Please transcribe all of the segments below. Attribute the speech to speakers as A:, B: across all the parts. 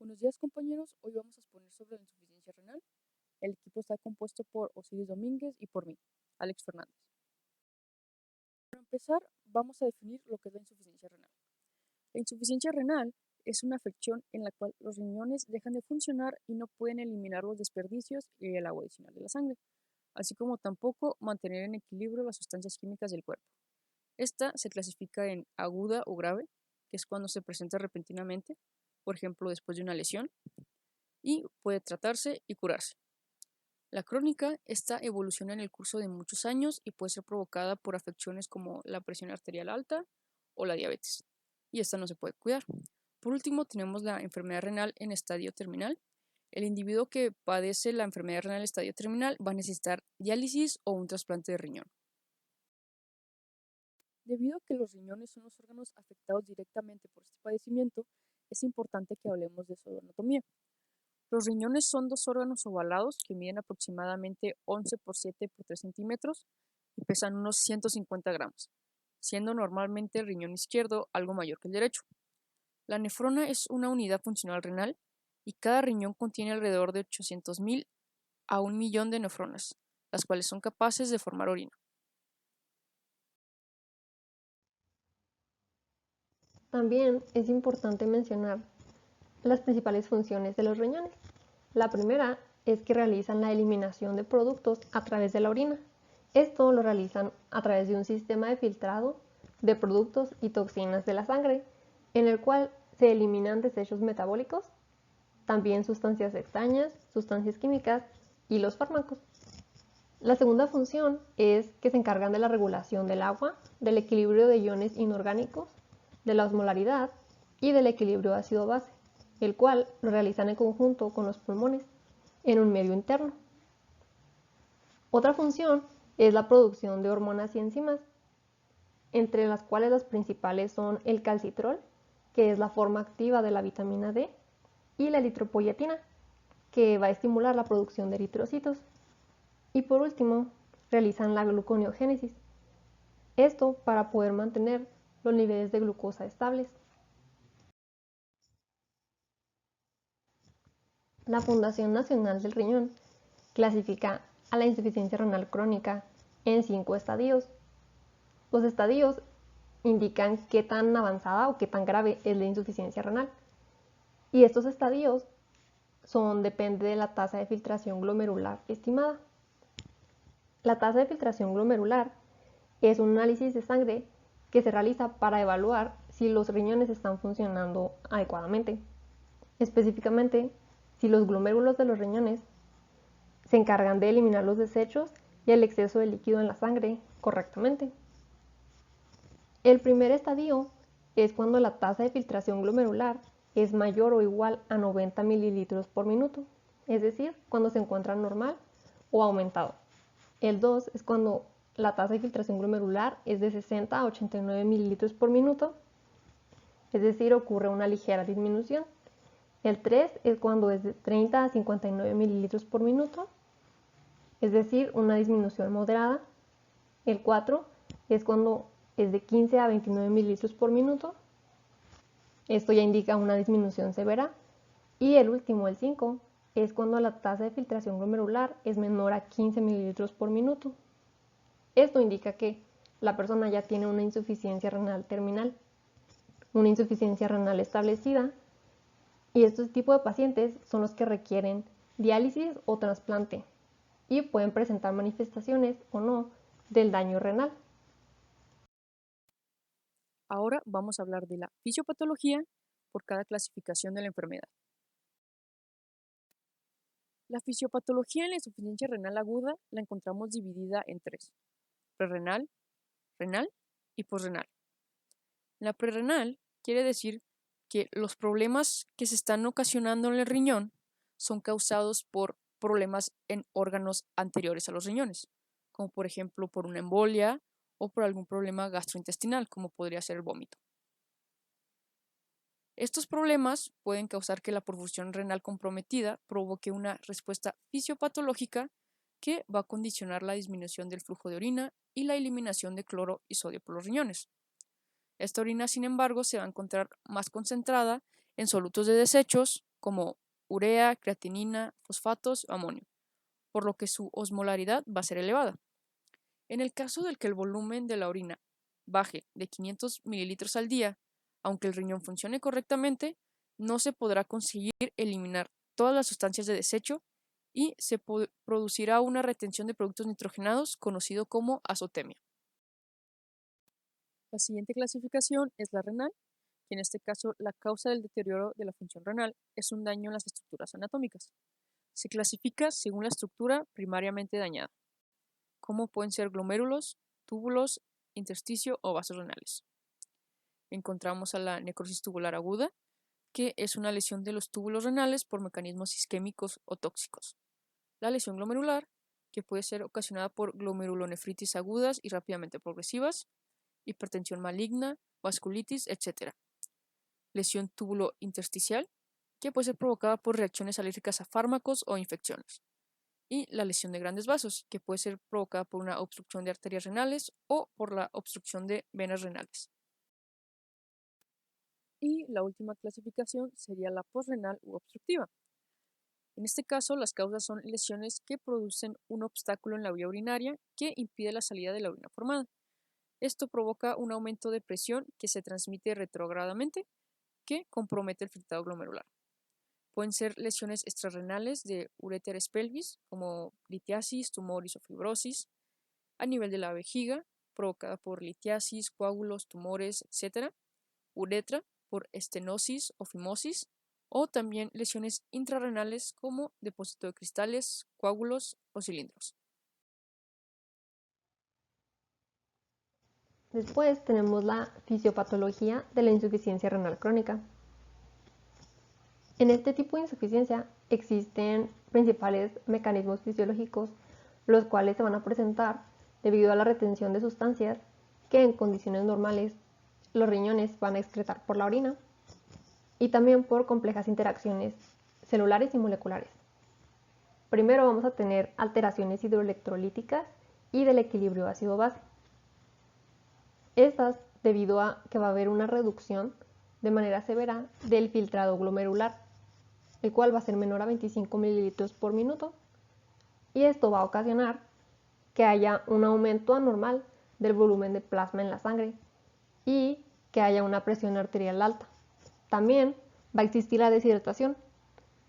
A: Buenos días compañeros, hoy vamos a exponer sobre la insuficiencia renal. El equipo está compuesto por Osiris Domínguez y por mí, Alex Fernández. Para empezar, vamos a definir lo que es la insuficiencia renal. La insuficiencia renal es una afección en la cual los riñones dejan de funcionar y no pueden eliminar los desperdicios y el agua adicional de la sangre, así como tampoco mantener en equilibrio las sustancias químicas del cuerpo. Esta se clasifica en aguda o grave, que es cuando se presenta repentinamente, por ejemplo después de una lesión, y puede tratarse y curarse. La crónica, esta evoluciona en el curso de muchos años y puede ser provocada por afecciones como la presión arterial alta o la diabetes, y esta no se puede cuidar. Por último, tenemos la enfermedad renal en estadio terminal. El individuo que padece la enfermedad renal en estadio terminal va a necesitar diálisis o un trasplante de riñón. Debido a que los riñones son los órganos afectados directamente por este padecimiento, es importante que hablemos de su anatomía. Los riñones son dos órganos ovalados que miden aproximadamente 11 por 7 por 3 centímetros y pesan unos 150 gramos, siendo normalmente el riñón izquierdo algo mayor que el derecho. La nefrona es una unidad funcional renal y cada riñón contiene alrededor de 800.000 a 1.000.000 de nefronas, las cuales son capaces de formar orina.
B: También es importante mencionar las principales funciones de los riñones. La primera es que realizan la eliminación de productos a través de la orina. Esto lo realizan a través de un sistema de filtrado de productos y toxinas de la sangre, en el cual se eliminan desechos metabólicos, también sustancias extrañas, sustancias químicas y los fármacos. La segunda función es que se encargan de la regulación del agua, del equilibrio de iones inorgánicos, de la osmolaridad y del equilibrio ácido-base, el cual lo realizan en conjunto con los pulmones en un medio interno. Otra función es la producción de hormonas y enzimas, entre las cuales las principales son el calcitrol, que es la forma activa de la vitamina D, y la eritropoyetina, que va a estimular la producción de eritrocitos. Y por último, realizan la gluconeogénesis. Esto para poder mantener los niveles de glucosa estables. La Fundación Nacional del Riñón clasifica a la insuficiencia renal crónica en 5 estadios. Los estadios indican qué tan avanzada o qué tan grave es la insuficiencia renal. Y estos estadios depende de la tasa de filtración glomerular estimada. La tasa de filtración glomerular es un análisis de sangre que se realiza para evaluar si los riñones están funcionando adecuadamente. Específicamente, si los glomérulos de los riñones se encargan de eliminar los desechos y el exceso de líquido en la sangre correctamente. El primer estadio es cuando la tasa de filtración glomerular es mayor o igual a 90 mililitros por minuto, es decir, cuando se encuentra normal o aumentado. El 2 es cuando la tasa de filtración glomerular es de 60 a 89 mililitros por minuto, es decir, ocurre una ligera disminución. El 3 es cuando es de 30 a 59 mililitros por minuto, es decir, una disminución moderada. El 4 es cuando es de 15 a 29 mililitros por minuto. Esto ya indica una disminución severa. Y el último, el 5, es cuando la tasa de filtración glomerular es menor a 15 mililitros por minuto. Esto indica que la persona ya tiene una insuficiencia renal terminal, una insuficiencia renal establecida, y estos tipos de pacientes son los que requieren diálisis o trasplante y pueden presentar manifestaciones o no del daño renal.
A: Ahora vamos a hablar de la fisiopatología por cada clasificación de la enfermedad. La fisiopatología en la insuficiencia renal aguda la encontramos dividida en 3: prerrenal, renal y posrenal. La prerrenal quiere decir que los problemas que se están ocasionando en el riñón son causados por problemas en órganos anteriores a los riñones, como por ejemplo por una embolia o por algún problema gastrointestinal, como podría ser el vómito. Estos problemas pueden causar que la perfusión renal comprometida provoque una respuesta fisiopatológica que va a condicionar la disminución del flujo de orina y la eliminación de cloro y sodio por los riñones. Esta orina, sin embargo, se va a encontrar más concentrada en solutos de desechos como urea, creatinina, fosfatos o amonio, por lo que su osmolaridad va a ser elevada. En el caso del que el volumen de la orina baje de 500 mililitros al día, aunque el riñón funcione correctamente, no se podrá conseguir eliminar todas las sustancias de desecho y se producirá una retención de productos nitrogenados conocido como azotemia. La siguiente clasificación es la renal, que en este caso la causa del deterioro de la función renal es un daño en las estructuras anatómicas. Se clasifica según la estructura primariamente dañada, como pueden ser glomérulos, túbulos, intersticio o vasos renales. Encontramos a la necrosis tubular aguda, que es una lesión de los túbulos renales por mecanismos isquémicos o tóxicos. La lesión glomerular, que puede ser ocasionada por glomerulonefritis agudas y rápidamente progresivas, hipertensión maligna, vasculitis, etc. Lesión túbulo intersticial, que puede ser provocada por reacciones alérgicas a fármacos o infecciones. Y la lesión de grandes vasos, que puede ser provocada por una obstrucción de arterias renales o por la obstrucción de venas renales. Y la última clasificación sería la posrenal u obstructiva. En este caso, las causas son lesiones que producen un obstáculo en la vía urinaria que impide la salida de la orina formada. Esto provoca un aumento de presión que se transmite retrógradamente, que compromete el filtrado glomerular. Pueden ser lesiones extrarrenales de ureteres pelvis, como litiasis, tumores o fibrosis, a nivel de la vejiga, provocada por litiasis, coágulos, tumores, etc. Uretra, por estenosis o fimosis, o también lesiones intrarrenales como depósito de cristales, coágulos o cilindros.
B: Después tenemos la fisiopatología de la insuficiencia renal crónica. En este tipo de insuficiencia existen principales mecanismos fisiológicos, los cuales se van a presentar debido a la retención de sustancias que en condiciones normales los riñones van a excretar por la orina y también por complejas interacciones celulares y moleculares. Primero vamos a tener alteraciones hidroelectrolíticas y del equilibrio ácido-base. Estas debido a que va a haber una reducción de manera severa del filtrado glomerular, el cual va a ser menor a 25 mililitros por minuto, y esto va a ocasionar que haya un aumento anormal del volumen de plasma en la sangre y que haya una presión arterial alta. También va a existir la deshidratación,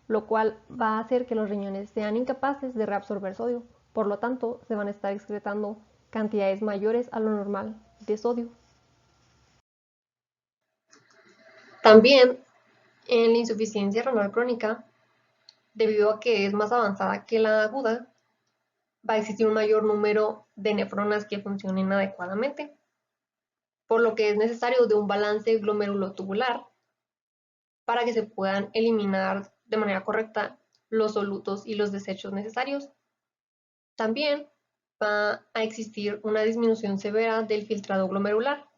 B: lo cual va a hacer que los riñones sean incapaces de reabsorber sodio, por lo tanto se van a estar excretando cantidades mayores a lo normal de sodio. También en la insuficiencia renal crónica, debido a que es más avanzada que la aguda, va a existir un mayor número de nefronas que funcionen adecuadamente, por lo que es necesario de un balance glomerulotubular para que se puedan eliminar de manera correcta los solutos y los desechos necesarios. También va a existir una disminución severa del filtrado glomerular.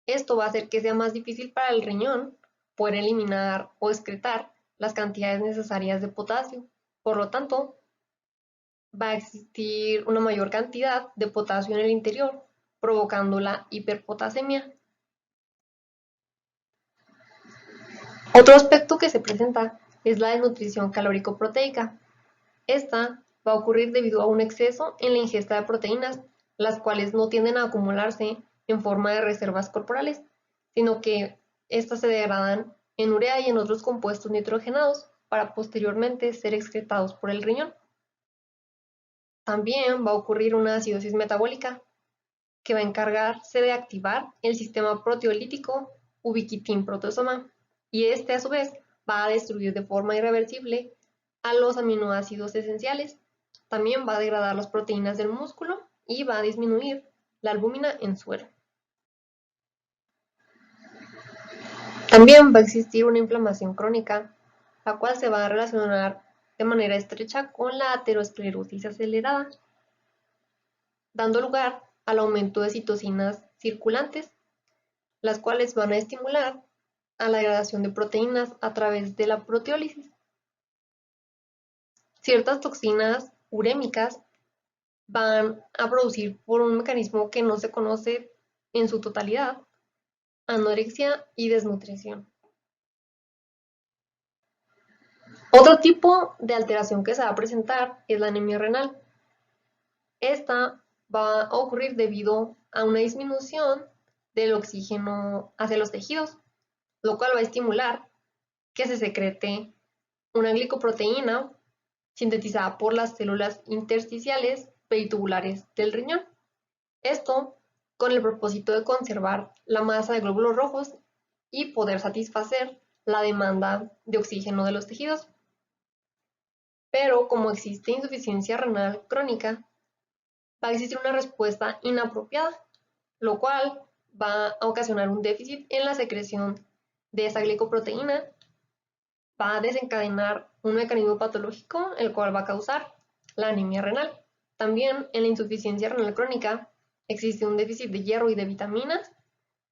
B: Esto va a hacer que sea más difícil para el riñón poder eliminar o excretar las cantidades necesarias de potasio. Por lo tanto, va a existir una mayor cantidad de potasio en el interior, provocando la hiperpotasemia. Otro aspecto que se presenta es la desnutrición calórico-proteica. Esta va a ocurrir debido a un exceso en la ingesta de proteínas, las cuales no tienden a acumularse en forma de reservas corporales, sino que estas se degradan en urea y en otros compuestos nitrogenados para posteriormente ser excretados por el riñón. También va a ocurrir una acidosis metabólica, que va a encargarse de activar el sistema proteolítico ubiquitin-proteasoma, y este a su vez va a destruir de forma irreversible a los aminoácidos esenciales. También va a degradar las proteínas del músculo y va a disminuir la albúmina en suero. También va a existir una inflamación crónica, la cual se va a relacionar de manera estrecha con la aterosclerosis acelerada, dando lugar al aumento de citocinas circulantes, las cuales van a estimular a la degradación de proteínas a través de la proteólisis. Ciertas toxinas urémicas van a producir por un mecanismo que no se conoce en su totalidad, anorexia y desnutrición. Otro tipo de alteración que se va a presentar es la anemia renal. Esta va a ocurrir debido a una disminución del oxígeno hacia los tejidos, lo cual va a estimular que se secrete una glicoproteína sintetizada por las células intersticiales peritubulares del riñón. Esto con el propósito de conservar la masa de glóbulos rojos y poder satisfacer la demanda de oxígeno de los tejidos. Pero como existe insuficiencia renal crónica, va a existir una respuesta inapropiada, lo cual va a ocasionar un déficit en la secreción de esa glicoproteína, va a desencadenar un mecanismo patológico, el cual va a causar la anemia renal. También en la insuficiencia renal crónica existe un déficit de hierro y de vitaminas,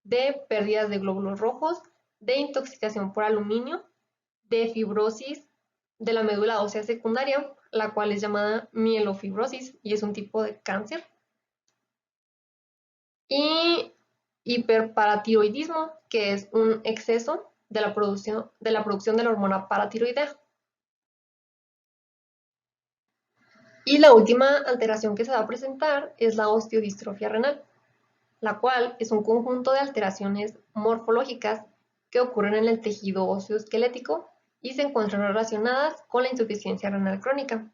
B: de pérdidas de glóbulos rojos, de intoxicación por aluminio, de fibrosis de la médula ósea secundaria, la cual es llamada mielofibrosis y es un tipo de cáncer, y hiperparatiroidismo, que es un exceso de la producción de la hormona paratiroidea. Y la última alteración que se va a presentar es la osteodistrofia renal, la cual es un conjunto de alteraciones morfológicas que ocurren en el tejido óseo esquelético y se encuentran relacionadas con la insuficiencia renal crónica.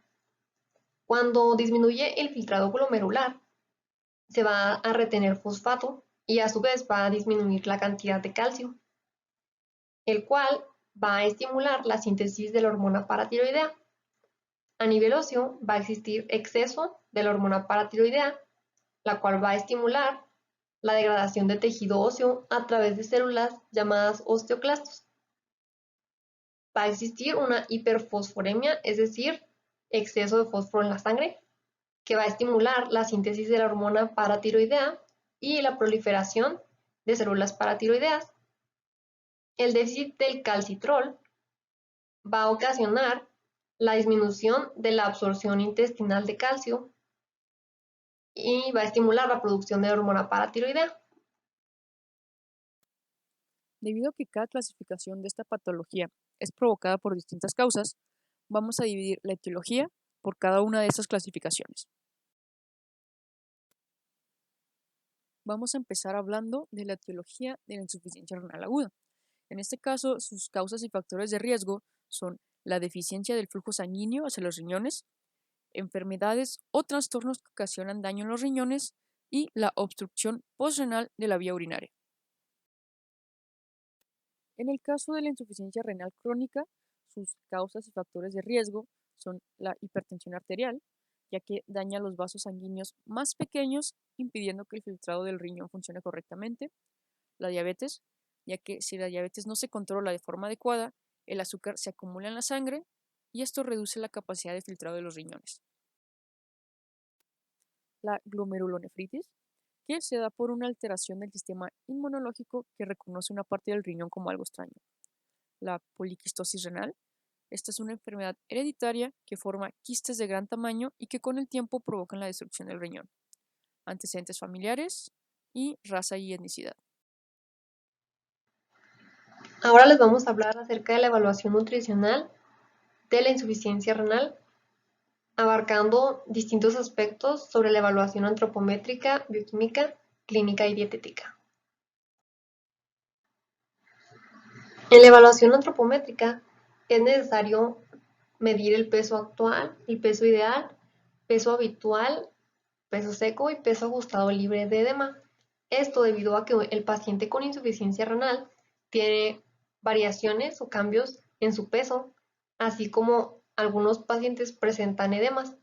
B: Cuando disminuye el filtrado glomerular, se va a retener fosfato y a su vez va a disminuir la cantidad de calcio, el cual va a estimular la síntesis de la hormona paratiroidea. A nivel óseo va a existir exceso de la hormona paratiroidea, la cual va a estimular la degradación de tejido óseo a través de células llamadas osteoclastos. Va a existir una hiperfosforemia, es decir, exceso de fósforo en la sangre, que va a estimular la síntesis de la hormona paratiroidea y la proliferación de células paratiroideas. El déficit del calcitrol va a ocasionar la disminución de la absorción intestinal de calcio y va a estimular la producción de la hormona paratiroidea.
A: Debido a que cada clasificación de esta patología es provocada por distintas causas, vamos a dividir la etiología por cada una de estas clasificaciones. Vamos a empezar hablando de la etiología de la insuficiencia renal aguda. En este caso, sus causas y factores de riesgo son la deficiencia del flujo sanguíneo hacia los riñones, enfermedades o trastornos que ocasionan daño en los riñones y la obstrucción postrenal de la vía urinaria. En el caso de la insuficiencia renal crónica, sus causas y factores de riesgo son la hipertensión arterial, ya que daña los vasos sanguíneos más pequeños, impidiendo que el filtrado del riñón funcione correctamente, la diabetes, ya que si la diabetes no se controla de forma adecuada, el azúcar se acumula en la sangre y esto reduce la capacidad de filtrado de los riñones. La glomerulonefritis, que se da por una alteración del sistema inmunológico que reconoce una parte del riñón como algo extraño. La poliquistosis renal, esta es una enfermedad hereditaria que forma quistes de gran tamaño y que con el tiempo provocan la destrucción del riñón. Antecedentes familiares y raza y etnicidad.
B: Ahora les vamos a hablar acerca de la evaluación nutricional de la insuficiencia renal, abarcando distintos aspectos sobre la evaluación antropométrica, bioquímica, clínica y dietética. En la evaluación antropométrica es necesario medir el peso actual, el peso ideal, peso habitual, peso seco y peso ajustado libre de edema. Esto debido a que el paciente con insuficiencia renal tiene variaciones o cambios en su peso, así como algunos pacientes presentan edemas.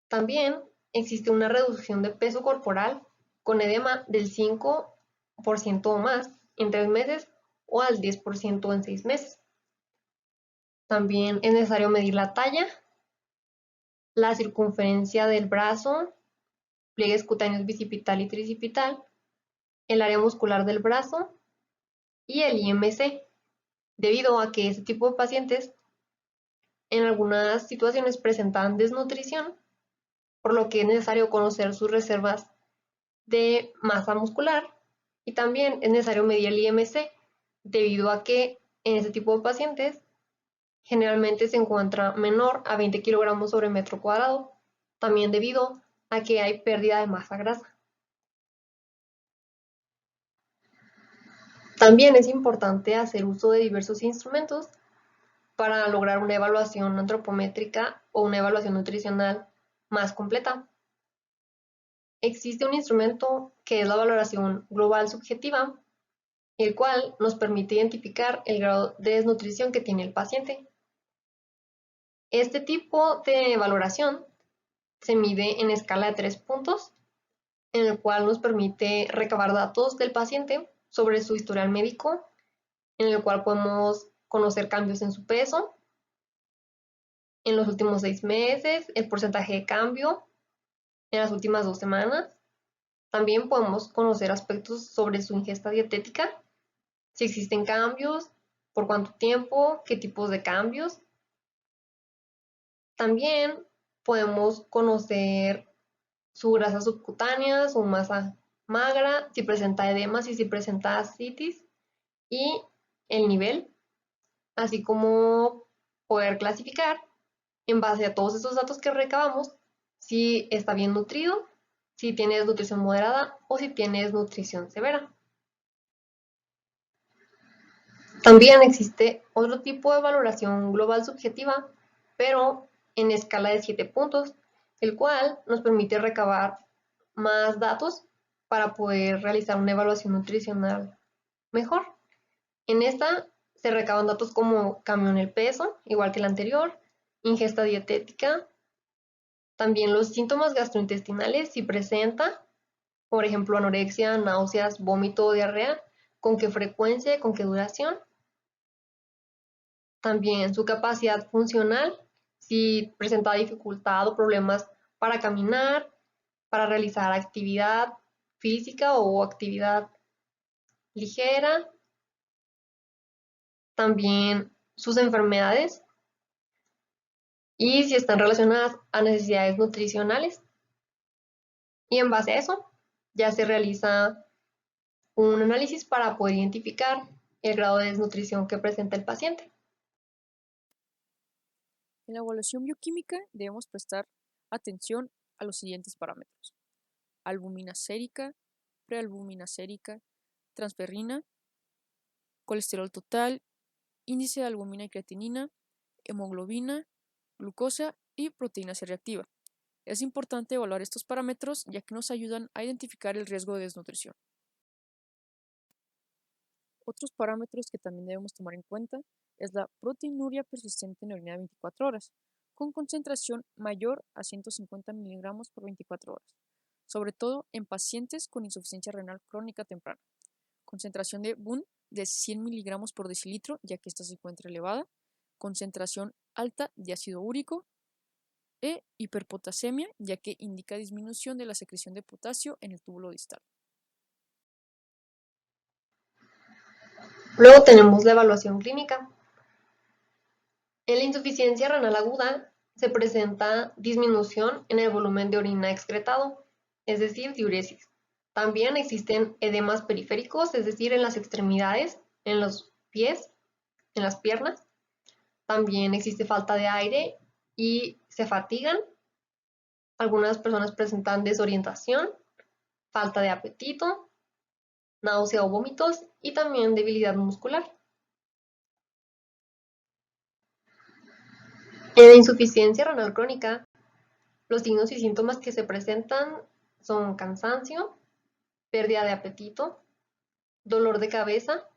B: También existe una reducción de peso corporal con edema del 5% o más en 3 meses o al 10% en 6 meses. También es necesario medir la talla, la circunferencia del brazo, pliegues cutáneos bicipital y tricipital, el área muscular del brazo y el IMC, debido a que este tipo de pacientes en algunas situaciones presentan desnutrición, por lo que es necesario conocer sus reservas de masa muscular y también es necesario medir el IMC, debido a que en este tipo de pacientes Generalmente se encuentra menor a 20 kilogramos sobre metro cuadrado, también debido a que hay pérdida de masa grasa. También es importante hacer uso de diversos instrumentos para lograr una evaluación antropométrica o una evaluación nutricional más completa. Existe un instrumento que es la valoración global subjetiva, el cual nos permite identificar el grado de desnutrición que tiene el paciente. Este tipo de valoración se mide en escala de 3 puntos, en el cual nos permite recabar datos del paciente sobre su historial médico, en el cual podemos conocer cambios en su peso en los últimos 6 meses, el porcentaje de cambio en las últimas 2 semanas. También podemos conocer aspectos sobre su ingesta dietética, si existen cambios, por cuánto tiempo, qué tipos de cambios. También podemos conocer su grasa subcutánea, su masa magra, si presenta edemas y si presenta ascitis y el nivel, así como poder clasificar en base a todos esos datos que recabamos si está bien nutrido, si tiene desnutrición moderada o si tiene desnutrición severa. También existe otro tipo de valoración global subjetiva, pero en escala de 7 puntos, el cual nos permite recabar más datos para poder realizar una evaluación nutricional mejor. En esta se recaban datos como cambio en el peso, igual que el anterior, ingesta dietética, también los síntomas gastrointestinales si presenta, por ejemplo, anorexia, náuseas, vómito o diarrea, con qué frecuencia y con qué duración. También su capacidad funcional, si presenta dificultad o problemas para caminar, para realizar actividad física o actividad ligera. También sus enfermedades y si están relacionadas a necesidades nutricionales. Y en base a eso, ya se realiza un análisis para poder identificar el grado de desnutrición que presenta el paciente.
A: En la evaluación bioquímica debemos prestar atención a los siguientes parámetros: albúmina sérica, prealbúmina sérica, transferrina, colesterol total, índice de albúmina y creatinina, hemoglobina, glucosa y proteína C reactiva. Es importante evaluar estos parámetros ya que nos ayudan a identificar el riesgo de desnutrición. Otros parámetros que también debemos tomar en cuenta es la proteinuria persistente en orina de 24 horas, con concentración mayor a 150 miligramos por 24 horas, sobre todo en pacientes con insuficiencia renal crónica temprana. Concentración de BUN de 100 miligramos por decilitro, ya que esta se encuentra elevada. Concentración alta de ácido úrico e hiperpotasemia, ya que indica disminución de la secreción de potasio en el túbulo distal.
B: Luego tenemos la evaluación clínica. En la insuficiencia renal aguda se presenta disminución en el volumen de orina excretado, es decir, diuresis. También existen edemas periféricos, es decir, en las extremidades, en los pies, en las piernas. También existe falta de aire y se fatigan. Algunas personas presentan desorientación, falta de apetito, náusea o vómitos y también debilidad muscular. En la insuficiencia renal crónica, los signos y síntomas que se presentan son cansancio, pérdida de apetito, dolor de cabeza,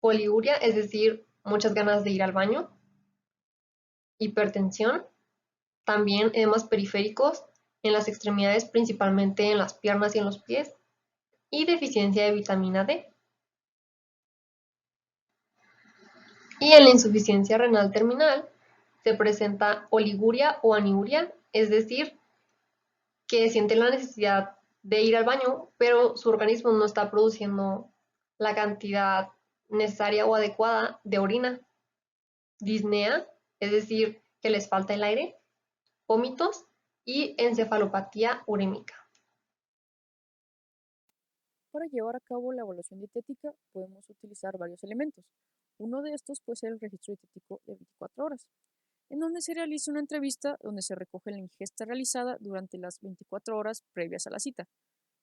B: poliuria, es decir, muchas ganas de ir al baño, hipertensión, también edemas periféricos en las extremidades, principalmente en las piernas y en los pies, y deficiencia de vitamina D. Y en la insuficiencia renal terminal se presenta oliguria o aniuria, es decir, que sienten la necesidad de ir al baño, pero su organismo no está produciendo la cantidad necesaria o adecuada de orina. Disnea, es decir, que les falta el aire, vómitos y encefalopatía urémica.
A: Para llevar a cabo la evaluación dietética podemos utilizar varios elementos. Uno de estos puede ser el registro dietético de 24 horas, en donde se realiza una entrevista donde se recoge la ingesta realizada durante las 24 horas previas a la cita.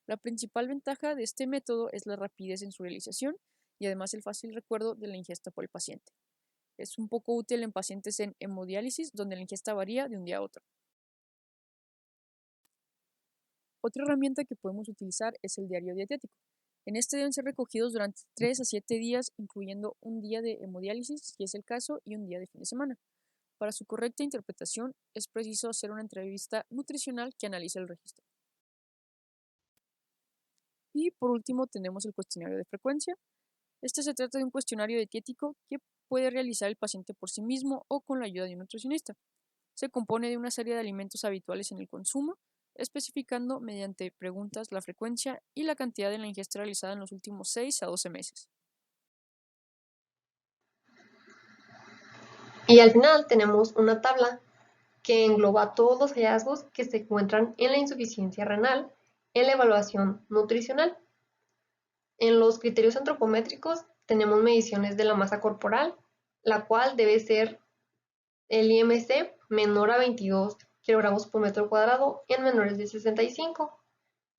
A: La principal ventaja de este método es la rapidez en su realización y además el fácil recuerdo de la ingesta por el paciente. Es un poco útil en pacientes en hemodiálisis, donde la ingesta varía de un día a otro. Otra herramienta que podemos utilizar es el diario dietético. En este deben ser recogidos durante 3 a 7 días, incluyendo un día de hemodiálisis, si es el caso, y un día de fin de semana. Para su correcta interpretación, es preciso hacer una entrevista nutricional que analice el registro. Y por último tenemos el cuestionario de frecuencia. Este se trata de un cuestionario dietético que puede realizar el paciente por sí mismo o con la ayuda de un nutricionista. Se compone de una serie de alimentos habituales en el consumo, especificando mediante preguntas la frecuencia y la cantidad de la ingesta realizada en los últimos 6 a 12 meses.
B: Y al final tenemos una tabla que engloba todos los hallazgos que se encuentran en la insuficiencia renal en la evaluación nutricional. En los criterios antropométricos tenemos mediciones de la masa corporal, la cual debe ser el IMC menor a 22 kilogramos por metro cuadrado en menores de 65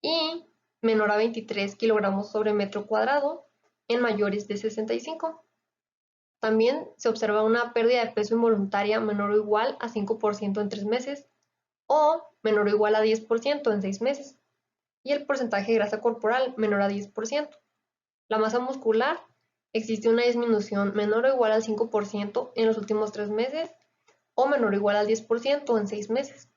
B: y menor a 23 kilogramos sobre metro cuadrado en mayores de 65. También se observa una pérdida de peso involuntaria menor o igual a 5% en 3 meses o menor o igual a 10% en 6 meses y el porcentaje de grasa corporal menor a 10%. La masa muscular, existe una disminución menor o igual al 5% en los últimos 3 meses o menor o igual al 10% en 6 meses.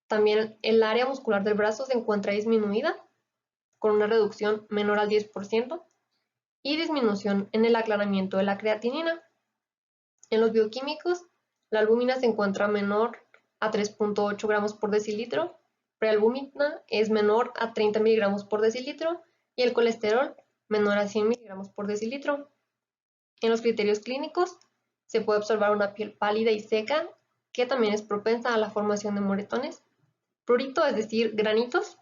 B: También el área muscular del brazo se encuentra disminuida con una reducción menor al 10% y disminución en el aclaramiento de la creatinina. En los bioquímicos, la albúmina se encuentra menor a 3.8 gramos por decilitro, prealbúmina es menor a 30 miligramos por decilitro y el colesterol menor a 100 miligramos por decilitro. En los criterios clínicos, se puede observar una piel pálida y seca, que también es propensa a la formación de moretones, prurito, es decir, granitos,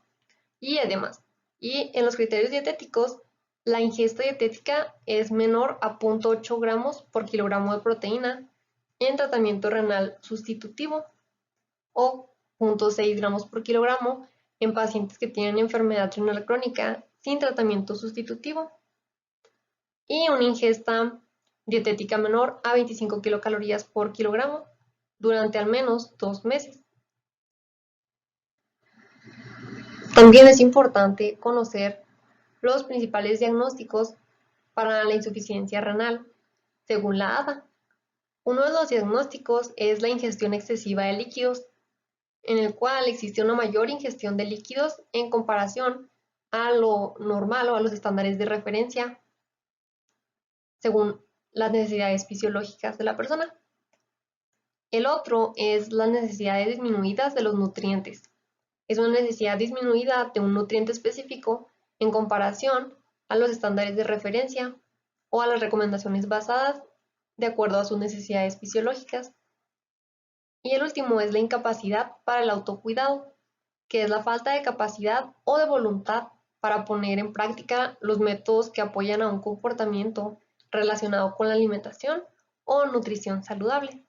B: y edemas. Y en los criterios dietéticos, la ingesta dietética es menor a 0.8 gramos por kilogramo de proteína en tratamiento renal sustitutivo o 0.6 gramos por kilogramo en pacientes que tienen enfermedad renal crónica sin tratamiento sustitutivo y una ingesta dietética menor a 25 kilocalorías por kilogramo durante al menos 2 meses. También es importante conocer los principales diagnósticos para la insuficiencia renal, según la ADA. Uno de los diagnósticos es la ingestión excesiva de líquidos, en el cual existe una mayor ingestión de líquidos en comparación a lo normal o a los estándares de referencia, según las necesidades fisiológicas de la persona. El otro es las necesidades disminuidas de los nutrientes. Es una necesidad disminuida de un nutriente específico en comparación a los estándares de referencia o a las recomendaciones basadas de acuerdo a sus necesidades fisiológicas. Y el último es la incapacidad para el autocuidado, que es la falta de capacidad o de voluntad para poner en práctica los métodos que apoyan a un comportamiento relacionado con la alimentación o nutrición saludable.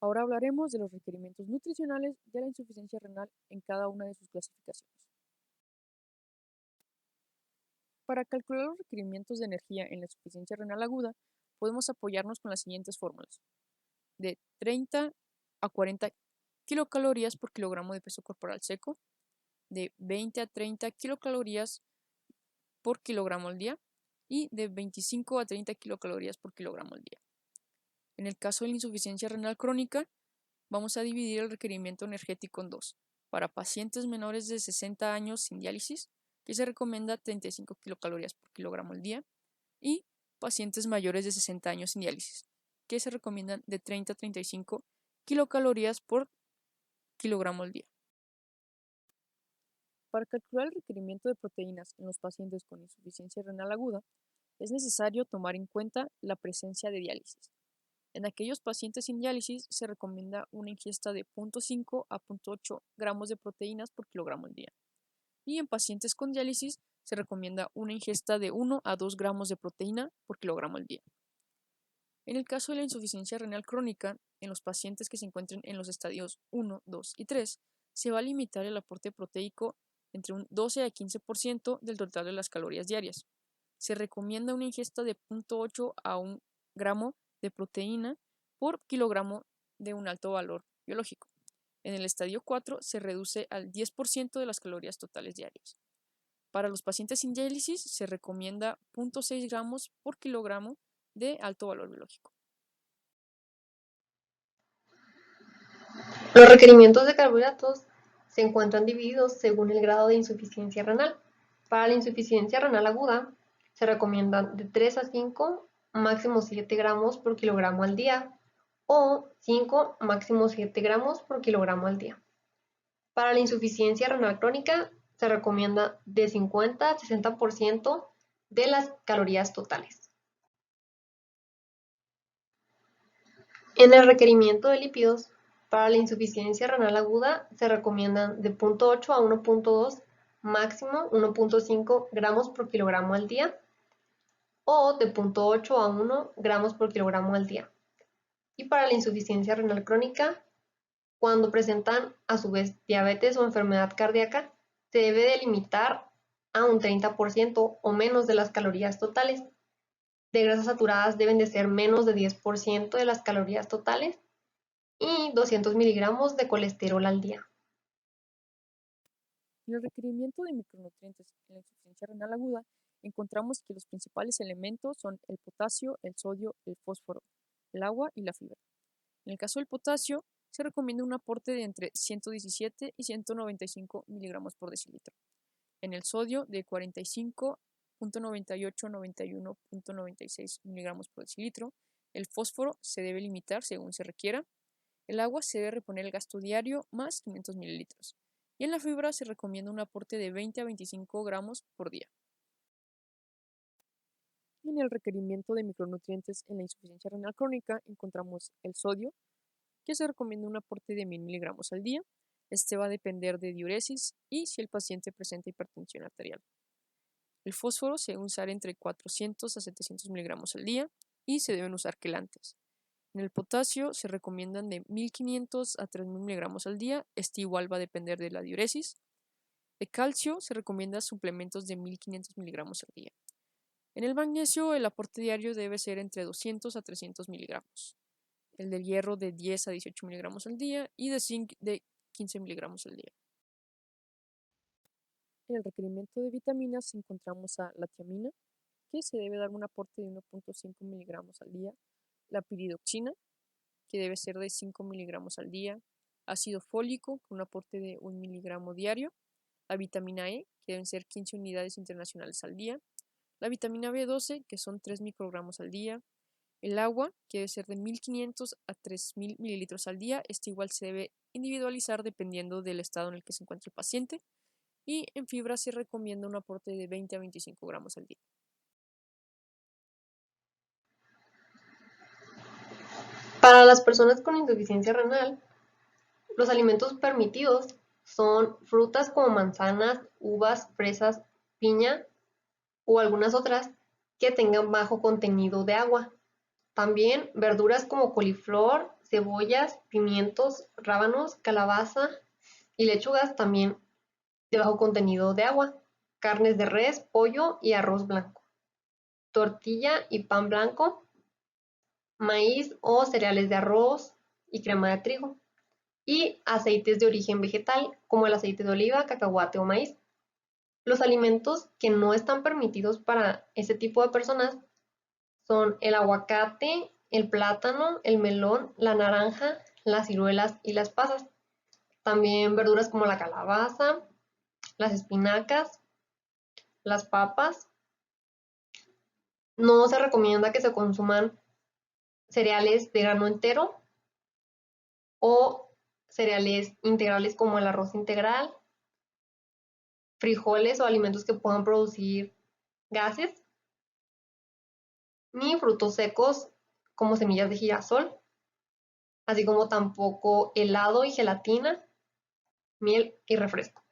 A: Ahora hablaremos de los requerimientos nutricionales de la insuficiencia renal en cada una de sus clasificaciones. Para calcular los requerimientos de energía en la insuficiencia renal aguda, podemos apoyarnos con las siguientes fórmulas: de 30 a 40 kilocalorías por kilogramo de peso corporal seco, de 20 a 30 kilocalorías por kilogramo al día y de 25 a 30 kilocalorías por kilogramo al día. En el caso de la insuficiencia renal crónica, vamos a dividir el requerimiento energético en dos. Para pacientes menores de 60 años sin diálisis, que se recomienda 35 kilocalorías por kilogramo al día, y pacientes mayores de 60 años sin diálisis, que se recomiendan de 30 a 35 kilocalorías por kilogramo al día. Para calcular el requerimiento de proteínas en los pacientes con insuficiencia renal aguda, es necesario tomar en cuenta la presencia de diálisis. En aquellos pacientes sin diálisis se recomienda una ingesta de 0.5 a 0.8 gramos de proteínas por kilogramo al día. Y en pacientes con diálisis se recomienda una ingesta de 1 a 2 gramos de proteína por kilogramo al día. En el caso de la insuficiencia renal crónica, en los pacientes que se encuentren en los estadios 1, 2 y 3, se va a limitar el aporte proteico entre un 12 a 15% del total de las calorías diarias. Se recomienda una ingesta de 0.8 a 1 gramo de proteína por kilogramo de un alto valor biológico. En el estadio 4 se reduce al 10% de las calorías totales diarias. Para los pacientes sin diálisis se recomienda 0.6 gramos por kilogramo de alto valor biológico.
B: Los requerimientos de carbohidratos se encuentran divididos según el grado de insuficiencia renal. Para la insuficiencia renal aguda se recomiendan de 3 a 5, máximo 7 gramos por kilogramo al día o 5, máximo 7 gramos por kilogramo al día. Para la insuficiencia renal crónica se recomienda de 50 a 60% de las calorías totales. En el requerimiento de lípidos, para la insuficiencia renal aguda se recomiendan de 0.8 a 1.2, máximo 1.5 gramos por kilogramo al día o de 0.8 a 1 gramos por kilogramo al día. Y para la insuficiencia renal crónica, cuando presentan a su vez diabetes o enfermedad cardíaca, se debe de limitar a un 30% o menos de las calorías totales. De grasas saturadas deben de ser menos de 10% de las calorías totales y 200 miligramos de colesterol al día.
A: En el requerimiento de micronutrientes en la insuficiencia renal aguda, encontramos que los principales elementos son el potasio, el sodio, el fósforo, el agua y la fibra. En el caso del potasio, se recomienda un aporte de entre 117 y 195 miligramos por decilitro. En el sodio, de 45.98 a 91.96 miligramos por decilitro. El fósforo se debe limitar según se requiera. El agua se debe reponer el gasto diario más 500 mililitros. Y en la fibra se recomienda un aporte de 20 a 25 gramos por día. En el requerimiento de micronutrientes en la insuficiencia renal crónica encontramos el sodio, que se recomienda un aporte de 1000 miligramos al día. Este va a depender de diuresis y si el paciente presenta hipertensión arterial. El fósforo se debe usar entre 400 a 700 miligramos al día y se deben usar quelantes. En el potasio se recomiendan de 1500 a 3000 miligramos al día. Este igual va a depender de la diuresis. De calcio se recomienda suplementos de 1500 miligramos al día. En el magnesio el aporte diario debe ser entre 200 a 300 miligramos. El del hierro de 10 a 18 miligramos al día y de zinc de 15 miligramos al día. En el requerimiento de vitaminas encontramos a la tiamina, que se debe dar un aporte de 1.5 miligramos al día, la piridoxina, que debe ser de 5 miligramos al día, ácido fólico, con un aporte de 1 miligramo diario, la vitamina E, que deben ser 15 unidades internacionales al día, la vitamina B12, que son 3 microgramos al día, el agua, que debe ser de 1500 a 3000 mililitros al día. Este igual se debe individualizar dependiendo del estado en el que se encuentre el paciente. Y en fibra se recomienda un aporte de 20 a 25 gramos al día.
B: Para las personas con insuficiencia renal, los alimentos permitidos son frutas como manzanas, uvas, fresas, piña o algunas otras que tengan bajo contenido de agua. También verduras como coliflor, cebollas, pimientos, rábanos, calabaza y lechugas también de bajo contenido de agua. Carnes de res, pollo y arroz blanco. Tortilla y pan blanco. Maíz o cereales de arroz y crema de trigo. Y aceites de origen vegetal como el aceite de oliva, cacahuate o maíz. Los alimentos que no están permitidos para ese tipo de personas son el aguacate, el plátano, el melón, la naranja, las ciruelas y las pasas. También verduras como la calabaza, las espinacas, las papas. No se recomienda que se consuman cereales de grano entero o cereales integrales como el arroz integral, frijoles o alimentos que puedan producir gases, ni frutos secos como semillas de girasol, así como tampoco helado y gelatina, miel y refresco.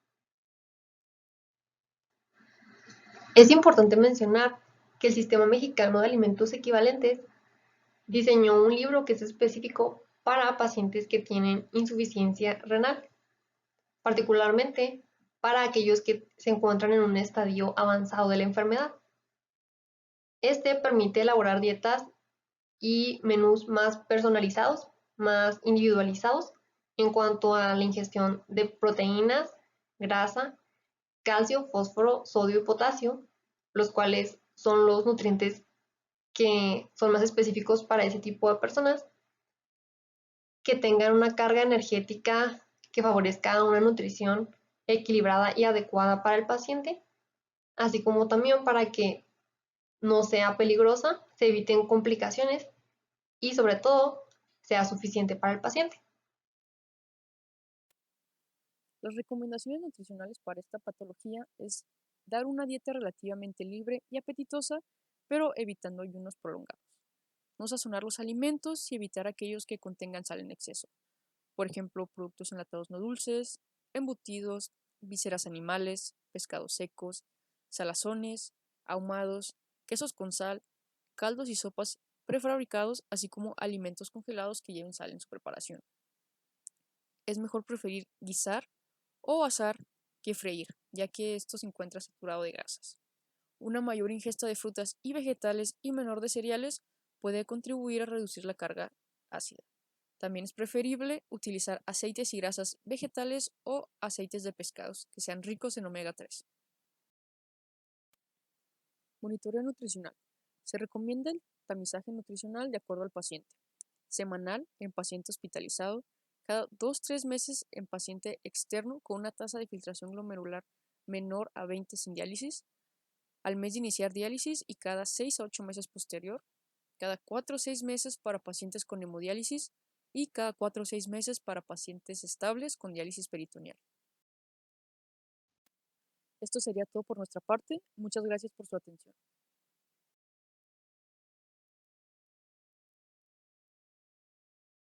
B: Es importante mencionar que el Sistema Mexicano de Alimentos Equivalentes diseñó un libro que es específico para pacientes que tienen insuficiencia renal, particularmente para aquellos que se encuentran en un estadio avanzado de la enfermedad. Este permite elaborar dietas y menús más personalizados, más individualizados en cuanto a la ingestión de proteínas, grasa, calcio, fósforo, sodio y potasio, los cuales son los nutrientes que son más específicos para ese tipo de personas, que tengan una carga energética que favorezca una nutrición equilibrada y adecuada para el paciente, así como también para que no sea peligrosa, se eviten complicaciones y sobre todo sea suficiente para el paciente.
A: Las recomendaciones nutricionales para esta patología es dar una dieta relativamente libre y apetitosa, pero evitando ayunos prolongados. No sazonar los alimentos y evitar aquellos que contengan sal en exceso. Por ejemplo, productos enlatados no dulces, embutidos, vísceras animales, pescados secos, salazones, ahumados, quesos con sal, caldos y sopas prefabricados, así como alimentos congelados que lleven sal en su preparación. Es mejor preferir guisar o asar que freír, ya que esto se encuentra saturado de grasas. Una mayor ingesta de frutas y vegetales y menor de cereales puede contribuir a reducir la carga ácida. También es preferible utilizar aceites y grasas vegetales o aceites de pescados que sean ricos en omega 3. Monitoreo nutricional. Se recomienda el tamizaje nutricional de acuerdo al paciente. Semanal en paciente hospitalizado, cada 2-3 meses en paciente externo con una tasa de filtración glomerular menor a 20 sin diálisis, al mes de iniciar diálisis y cada 6 a 8 meses posterior, cada 4 o 6 meses para pacientes con hemodiálisis y cada 4 o 6 meses para pacientes estables con diálisis peritoneal. Esto sería todo por nuestra parte. Muchas gracias por su atención.